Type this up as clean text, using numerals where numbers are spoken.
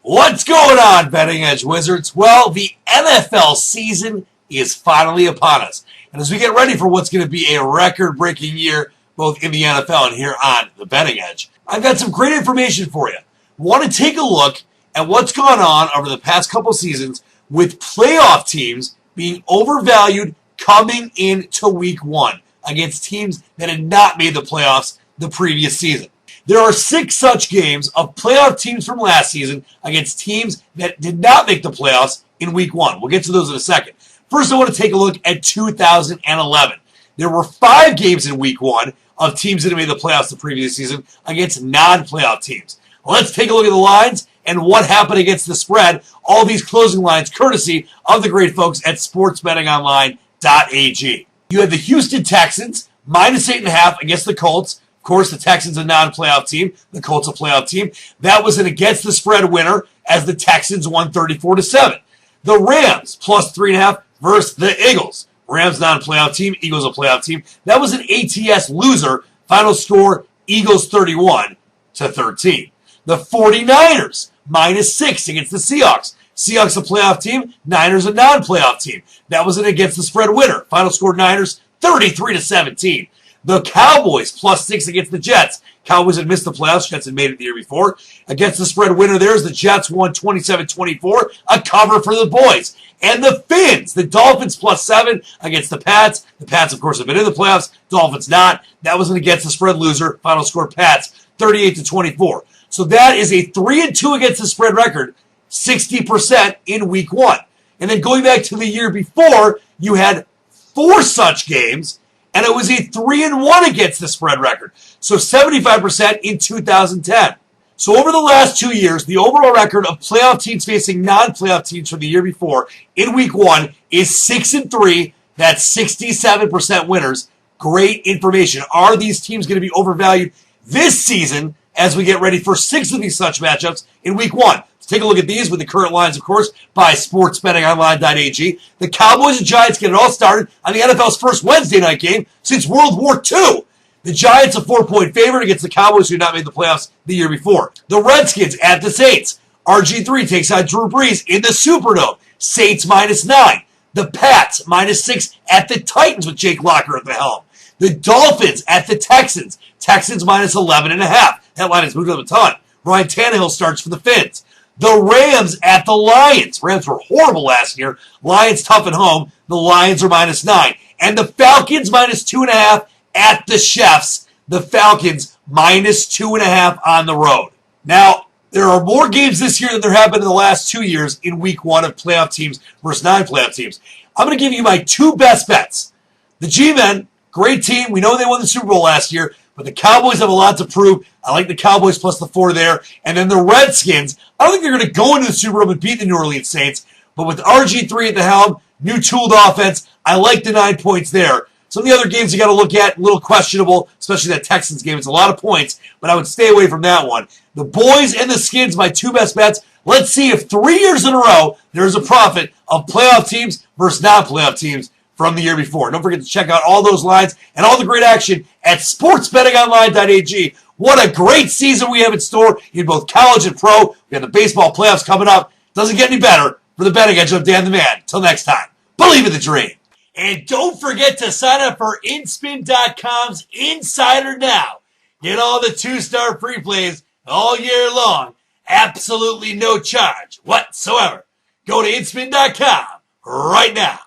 What's going on, Betting Edge Wizards? Well, the NFL season is finally upon us. And as we get ready for what's going to be a record-breaking year, both in the NFL and here on the Betting Edge, I've got some great information for you. Want to take a look at what's gone on over the past couple seasons with playoff teams being overvalued coming into week one against teams that had not made the playoffs the previous season. There are 6 such games of playoff teams from last season against teams that did not make the playoffs in week one. We'll get to those in a second. First, I want to take a look at 2011. There were 5 games in week one of teams that had made the playoffs the previous season against non-playoff teams. Let's take a look at the lines and what happened against the spread. All these closing lines courtesy of the great folks at sportsbettingonline.ag. You had the Houston Texans minus 8.5 against the Colts. Of course, the Texans a non-playoff team, the Colts a playoff team. That was an against the spread winner as the Texans won 34-7. The Rams plus 3.5 versus the Eagles. Rams non-playoff team, Eagles a playoff team. That was an ATS loser. Final score, Eagles 31-13. The 49ers minus 6 against the Seahawks. Seahawks a playoff team, Niners a non-playoff team. That was an against the spread winner. Final score, Niners 33-17. The Cowboys plus 6 against the Jets. Cowboys had missed the playoffs. Jets had made it the year before. Against the spread winner there's the Jets won 27-24. A cover for the boys. And the Fins, the Dolphins plus 7 against the Pats. The Pats, of course, have been in the playoffs. Dolphins not. That was an against the spread loser. Final score Pats 38-24. So that is a 3-2 against the spread record. 60% in week one. And then going back to the year before, you had 4 such games. And it was a 3-1 against the spread record. So 75% in 2010. So over the last 2 years, the overall record of playoff teams facing non-playoff teams from the year before in week one is 6-3. That's 67% winners. Great information. Are these teams going to be overvalued this season as we get ready for 6 of these such matchups in week one? Let's take a look at these with the current lines, of course, by sportsbettingonline.ag. The Cowboys and Giants get it all started on the NFL's first Wednesday night game since World War II. The Giants a 4-point favorite against the Cowboys who had not made the playoffs the year before. The Redskins at the Saints. RG3 takes on Drew Brees in the Superdome. Saints minus 9. The Pats minus 6 at the Titans with Jake Locker at the helm. The Dolphins at the Texans. Texans minus 11.5. That line has moved up a ton. Ryan Tannehill starts for the Fins. The Rams at the Lions. Rams were horrible last year. Lions tough at home. The Lions are minus 9. And the Falcons minus 2.5 at the Chefs. The Falcons minus 2.5 on the road. Now, there are more games this year than there have been in the last 2 years in week one of playoff teams versus non-playoff teams. I'm going to give you my 2 best bets. The G-Men, great team. We know they won the Super Bowl last year, but the Cowboys have a lot to prove. I like the Cowboys plus the 4 there. And then the Redskins, I don't think they're going to go into the Super Bowl and beat the New Orleans Saints, but with RG3 at the helm, new tooled offense, I like the 9 points there. Some of the other games you got to look at, a little questionable, especially that Texans game. It's a lot of points, but I would stay away from that one. The Boys and the Skins, my 2 best bets. Let's see if 3 years in a row there's a profit of playoff teams versus non-playoff teams from the year before. Don't forget to check out all those lines and all the great action at sportsbettingonline.ag. What a great season we have in store in both college and pro. We have the baseball playoffs coming up. Doesn't get any better. For the Betting Edge, I'm Dan the Man. Till next time, believe in the dream. And don't forget to sign up for InSpin.com's Insider Now. Get all the 2-star free plays all year long. Absolutely no charge whatsoever. Go to InSpin.com right now.